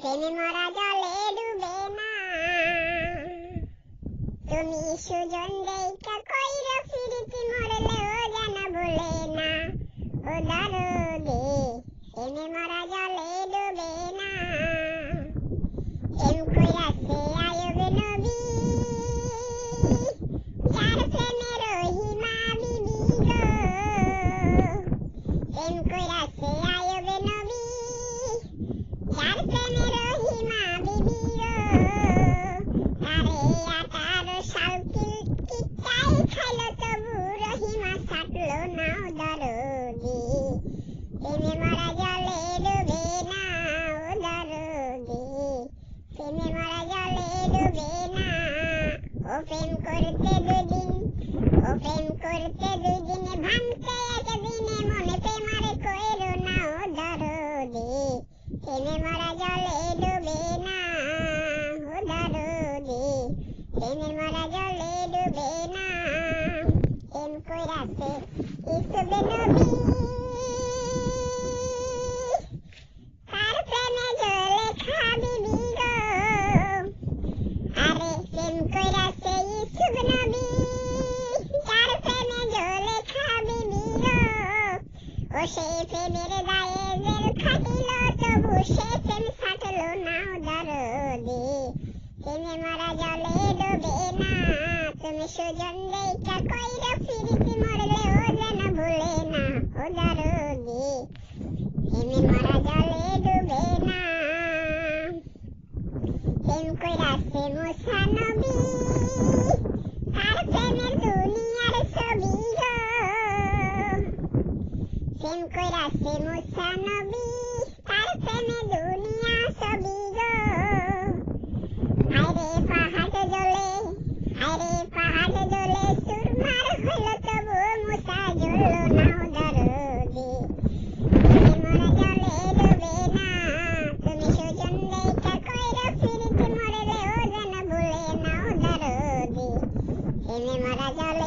প্রেমে মরা জলে ডুবে না, তুমি সুজন দেইকা কইরা ফিরিতি মরলেও যেন ভুলে না। ও দরদে প্রেমে মরা জলে ডুবে না, প্রেম কইরাছে আয়ুব নবী, যার প্রেমে রহিমা বিবি গো। প্রেম কইরাছে আয়ুব নবী, যার প্রেমে রহিমা বিবি গো। তারে 18 সাল কিচ্চাই খাইলো তবু রহিমা ছাড়লো না। ও দরদে প্রেমে মরা জলে ডুবে না, ও দরদে প্রেমে মরা জলে ডুবে না। ও প্রেম করতে দুদিন, ও প্রেম করতে দুদিনে ভাঙতে একদিনে মনে প্রেমারে কইরো না। ও দরদে প্রেমে মরা জলে ডুবে না, ও দরদে প্রেমে মরা জলে ডুবে না। প্রেম কইরাছে ইউসুফ নবী, তার প্রেমে জুলেখা বিবি গো। আরে প্রেম কইরাছে ইউসুফ নবী, তার প্রেমে জুলেখা বিবি গো। ও সে প্রেমের দায়ে জেল খাটিল তবু সে প্রেম ছাড়লো না। ও দরদে প্রেমে মরা জলে ডুবে না, তুমি সুজন দেইকা কইরা ফিরিতি মরলেও যেন ভুলে না। ও দরদে প্রেমে মরা জলে ডুবে না। প্রেম কইরাছে মুসা নবী, তার প্রেমের দুনিয়ার ছবি গো। প্রেম কইরাছে মুসা নবী, তার প্রেমে দুনিয়া ছবি গো। আরে পাহাড় জ্বলে, আরে পাহাড় জ্বলে সুরমার হইল তবু মুসা জ্বললো না। ও দরদে প্রেমে মরা জলে ডুবে না, তুমি সুজন দেইকা কইরা ফিরিতি মরলেও যেন ভুলে না। ও দরদে প্রেমে মরা জলে